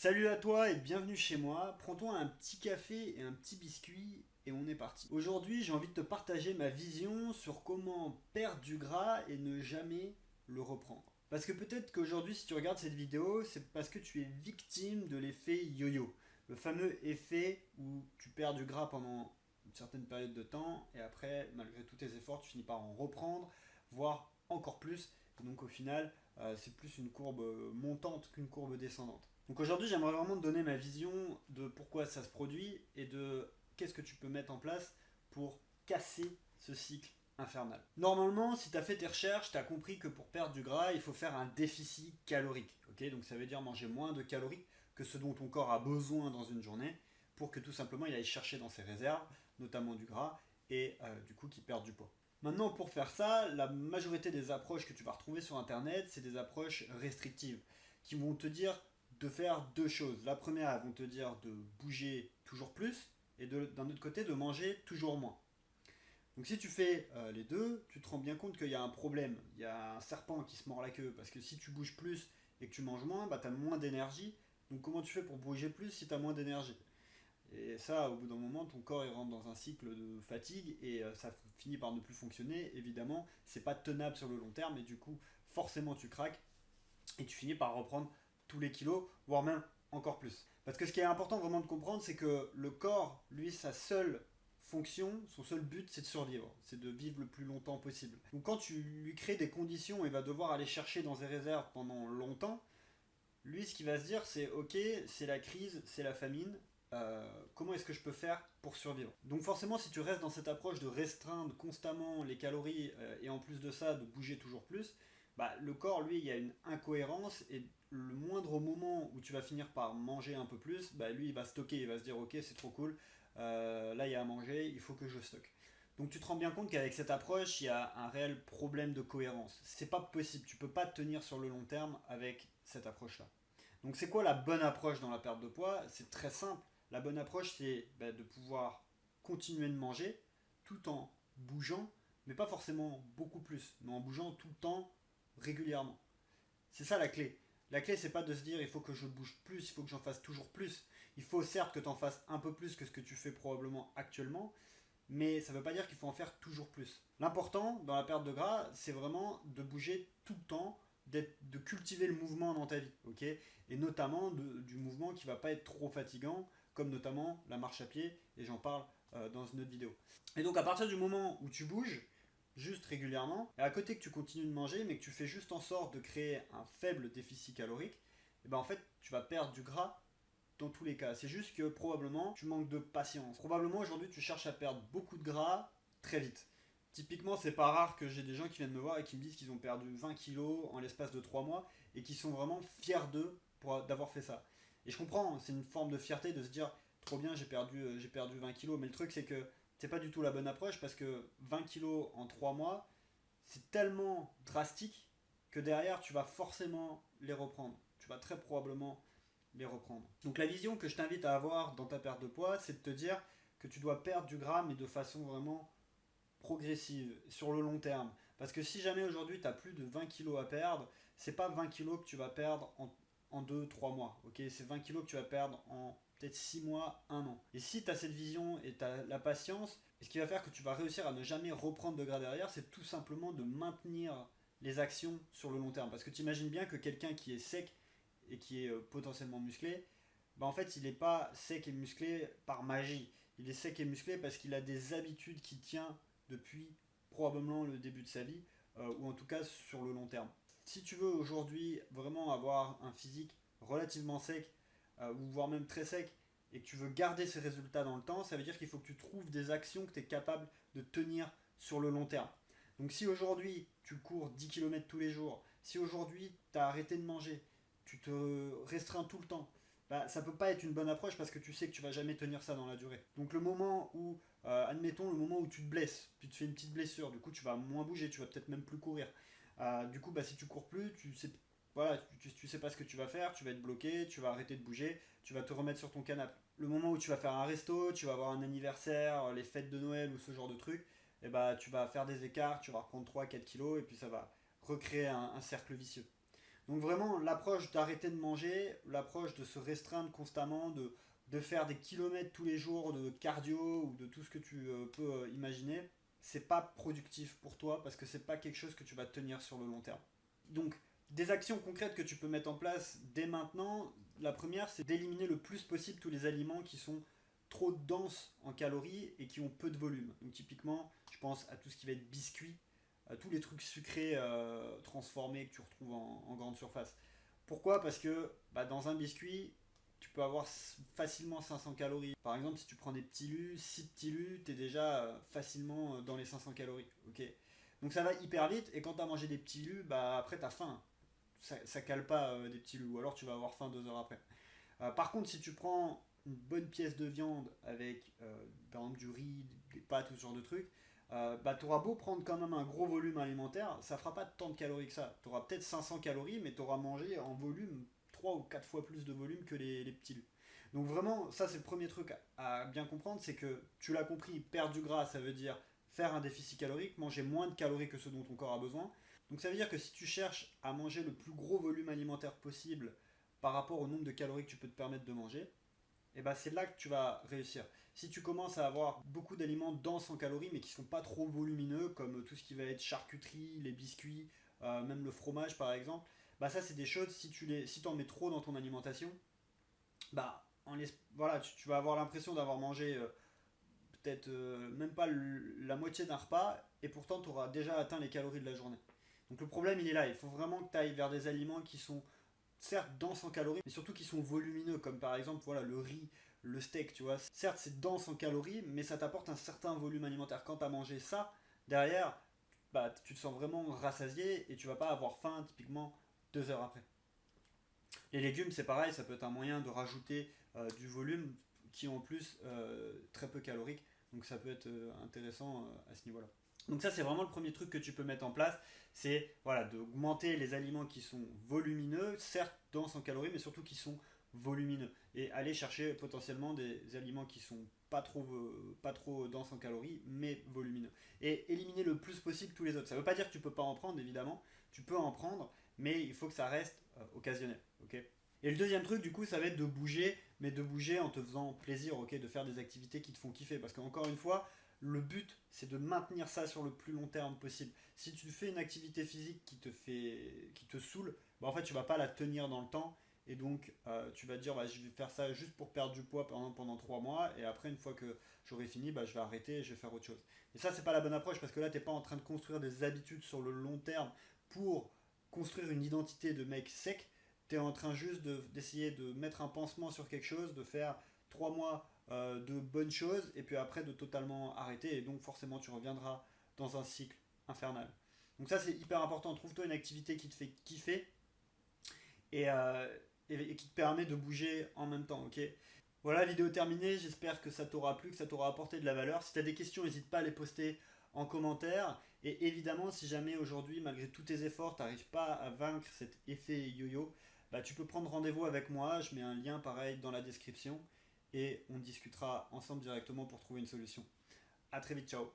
Salut à toi et bienvenue chez moi. Prends-toi un petit café et un petit biscuit et on est parti. Aujourd'hui, j'ai envie de te partager ma vision sur comment perdre du gras et ne jamais le reprendre. Parce que peut-être qu'aujourd'hui, si tu regardes cette vidéo, c'est parce que tu es victime de l'effet yo-yo. Le fameux effet où tu perds du gras pendant une certaine période de temps et après, malgré tous tes efforts, tu finis par en reprendre, voire encore plus. Et donc au final, c'est plus une courbe montante qu'une courbe descendante. Donc aujourd'hui, j'aimerais vraiment te donner ma vision de pourquoi ça se produit et de qu'est-ce que tu peux mettre en place pour casser ce cycle infernal. Normalement, si tu as fait tes recherches, tu as compris que pour perdre du gras, il faut faire un déficit calorique. Ok, donc ça veut dire manger moins de calories que ce dont ton corps a besoin dans une journée pour que tout simplement il aille chercher dans ses réserves, notamment du gras, et du coup qu'il perde du poids. Maintenant, pour faire ça, la majorité des approches que tu vas retrouver sur Internet, c'est des approches restrictives qui vont te dire de faire deux choses. La première, elles vont te dire de bouger toujours plus et d'un autre côté de manger toujours moins. Donc si tu fais les deux, tu te rends bien compte qu'il y a un problème. Il y a un serpent qui se mord la queue parce que si tu bouges plus et que tu manges moins, bah, tu as moins d'énergie. Donc comment tu fais pour bouger plus si tu as moins d'énergie? Et ça, au bout d'un moment, ton corps il rentre dans un cycle de fatigue et ça finit par ne plus fonctionner. Évidemment, c'est pas tenable sur le long terme et du coup, forcément, tu craques et tu finis par reprendre tous les kilos, voire même encore plus. Parce que ce qui est important vraiment de comprendre, c'est que le corps, lui, sa seule fonction, son seul but, c'est de survivre, c'est de vivre le plus longtemps possible. Donc quand tu lui crées des conditions, il va devoir aller chercher dans ses réserves pendant longtemps. Lui, ce qu'il va se dire, c'est ok, c'est la crise, c'est la famine. Comment est-ce que je peux faire pour survivre? Donc forcément, si tu restes dans cette approche de restreindre constamment les calories et en plus de ça de bouger toujours plus, bah, le corps, lui, il y a une incohérence et le moindre moment où tu vas finir par manger un peu plus, bah, lui, il va stocker, il va se dire ok, c'est trop cool, là, il y a à manger, il faut que je stocke. Donc tu te rends bien compte qu'avec cette approche, il y a un réel problème de cohérence. C'est pas possible, tu peux pas tenir sur le long terme avec cette approche-là. Donc c'est quoi la bonne approche dans la perte de poids? C'est très simple. La bonne approche, c'est de pouvoir continuer de manger tout en bougeant, mais pas forcément beaucoup plus, mais en bougeant tout le temps régulièrement. C'est ça la clé. La clé, c'est pas de se dire il faut que je bouge plus, il faut que j'en fasse toujours plus. Il faut certes que tu en fasses un peu plus que ce que tu fais probablement actuellement, mais ça ne veut pas dire qu'il faut en faire toujours plus. L'important dans la perte de gras, c'est vraiment de bouger tout le temps, de cultiver le mouvement dans ta vie, ok? Et notamment du mouvement qui ne va pas être trop fatigant, comme notamment la marche à pied, et j'en parle dans une autre vidéo. Et donc à partir du moment où tu bouges, juste régulièrement, et à côté que tu continues de manger, mais que tu fais juste en sorte de créer un faible déficit calorique, et ben en fait tu vas perdre du gras dans tous les cas. C'est juste que probablement tu manques de patience. Probablement aujourd'hui tu cherches à perdre beaucoup de gras très vite. Typiquement, c'est pas rare que j'ai des gens qui viennent me voir et qui me disent qu'ils ont perdu 20 kilos en l'espace de 3 mois et qui sont vraiment fiers d'eux d'avoir fait ça. Et je comprends, c'est une forme de fierté de se dire trop bien, j'ai perdu 20 kilos, mais le truc c'est que c'est pas du tout la bonne approche parce que 20 kilos en 3 mois, c'est tellement drastique que derrière tu vas forcément les reprendre. Tu vas très probablement les reprendre. Donc la vision que je t'invite à avoir dans ta perte de poids, c'est de te dire que tu dois perdre du gras, mais de façon vraiment progressive, sur le long terme. Parce que si jamais aujourd'hui tu as plus de 20 kilos à perdre, c'est pas 20 kilos que tu vas perdre en 2-3 mois. Ok, c'est 20 kilos que tu vas perdre en peut-être 6 mois, 1 an. Et si tu as cette vision et tu as la patience, ce qui va faire que tu vas réussir à ne jamais reprendre de gras derrière, c'est tout simplement de maintenir les actions sur le long terme. Parce que tu imagines bien que quelqu'un qui est sec et qui est potentiellement musclé, bah en fait il n'est pas sec et musclé par magie. Il est sec et musclé parce qu'il a des habitudes qu'il tient depuis probablement le début de sa vie, ou en tout cas sur le long terme. Si tu veux aujourd'hui vraiment avoir un physique relativement sec, ou voire même très sec, et que tu veux garder ces résultats dans le temps, ça veut dire qu'il faut que tu trouves des actions que tu es capable de tenir sur le long terme. Donc si aujourd'hui tu cours 10 km tous les jours, si aujourd'hui tu as arrêté de manger, tu te restreins tout le temps, bah, ça peut pas être une bonne approche parce que tu sais que tu vas jamais tenir ça dans la durée. Donc le moment où, admettons le moment où tu te blesses, tu te fais une petite blessure, du coup tu vas moins bouger, tu vas peut-être même plus courir. Du coup, bah, si tu cours plus, tu sais, voilà, tu sais pas ce que tu vas faire, tu vas être bloqué, tu vas arrêter de bouger, tu vas te remettre sur ton canapé. Le moment où tu vas faire un resto, tu vas avoir un anniversaire, les fêtes de Noël ou ce genre de trucs, et bah tu vas faire des écarts, tu vas reprendre 3-4 kilos et puis ça va recréer un cercle vicieux. Donc vraiment, l'approche d'arrêter de manger, l'approche de se restreindre constamment, de faire des kilomètres tous les jours de cardio ou de tout ce que tu peux imaginer, c'est pas productif pour toi parce que c'est pas quelque chose que tu vas tenir sur le long terme. Donc, des actions concrètes que tu peux mettre en place dès maintenant, la première c'est d'éliminer le plus possible tous les aliments qui sont trop denses en calories et qui ont peu de volume. Donc typiquement, je pense à tout ce qui va être biscuits, à tous les trucs sucrés transformés que tu retrouves en grande surface. Pourquoi? Parce que dans un biscuit, tu peux avoir facilement 500 calories. Par exemple, si tu prends des petits lus, 6 petits lus, tu es déjà facilement dans les 500 calories. Ok. Donc ça va hyper vite et quand tu as mangé des petits lus, après tu as faim. Ça cale pas des petits lus ou alors tu vas avoir faim 2 heures après. Par contre, si tu prends une bonne pièce de viande avec par exemple du riz, des pâtes ou ce genre de trucs, tu auras beau prendre quand même un gros volume alimentaire, ça fera pas tant de calories que ça. Tu auras peut-être 500 calories, mais tu auras mangé en volume 3 ou 4 fois plus de volume que les petits lus. Donc vraiment, ça c'est le premier truc à bien comprendre, c'est que tu l'as compris, perdre du gras, ça veut dire faire un déficit calorique, manger moins de calories que ce dont ton corps a besoin. Donc ça veut dire que si tu cherches à manger le plus gros volume alimentaire possible par rapport au nombre de calories que tu peux te permettre de manger, et c'est là que tu vas réussir. Si tu commences à avoir beaucoup d'aliments denses en calories mais qui ne sont pas trop volumineux, comme tout ce qui va être charcuterie, les biscuits, même le fromage par exemple, ça c'est des choses, si tu en mets trop dans ton alimentation, voilà, tu vas avoir l'impression d'avoir mangé peut-être même pas la moitié d'un repas et pourtant tu auras déjà atteint les calories de la journée. Donc le problème il est là, il faut vraiment que tu ailles vers des aliments qui sont certes denses en calories, mais surtout qui sont volumineux, comme par exemple voilà, le riz, le steak, tu vois. Certes, c'est dense en calories, mais ça t'apporte un certain volume alimentaire. Quand tu as mangé ça, derrière, tu te sens vraiment rassasié et tu vas pas avoir faim typiquement 2 heures après. Les légumes, c'est pareil, ça peut être un moyen de rajouter du volume qui est en plus très peu calorique. Donc ça peut être intéressant à ce niveau-là. Donc ça c'est vraiment le premier truc que tu peux mettre en place, c'est voilà, d'augmenter les aliments qui sont volumineux, certes denses en calories, mais surtout qui sont volumineux. Et aller chercher potentiellement des aliments qui sont pas trop denses en calories, mais volumineux. Et éliminer le plus possible tous les autres. Ça ne veut pas dire que tu ne peux pas en prendre, évidemment, tu peux en prendre, mais il faut que ça reste occasionnel. Okay. Et le deuxième truc, du coup, ça va être de bouger, mais de bouger en te faisant plaisir, ok, de faire des activités qui te font kiffer. Parce qu'encore une fois, le but, c'est de maintenir ça sur le plus long terme possible. Si tu fais une activité physique qui te saoule, en fait, tu vas pas la tenir dans le temps. Et donc, tu vas te dire, je vais faire ça juste pour perdre du poids pendant 3 mois. Et après, une fois que j'aurai fini, je vais arrêter et je vais faire autre chose. Et ça, c'est pas la bonne approche parce que là, tu n'es pas en train de construire des habitudes sur le long terme pour construire une identité de mec sec. Tu es en train juste d'essayer de mettre un pansement sur quelque chose, de faire 3 mois de bonnes choses et puis après de totalement arrêter et donc forcément tu reviendras dans un cycle infernal. Donc ça c'est hyper important, trouve-toi une activité qui te fait kiffer et, et qui te permet de bouger en même temps, ok. Voilà, vidéo terminée, j'espère que ça t'aura plu, que ça t'aura apporté de la valeur. Si tu as des questions, n'hésite pas à les poster en commentaire. Et évidemment, si jamais aujourd'hui, malgré tous tes efforts, tu n'arrives pas à vaincre cet effet yo-yo, tu peux prendre rendez-vous avec moi, je mets un lien pareil dans la description et on discutera ensemble directement pour trouver une solution. A très vite, ciao.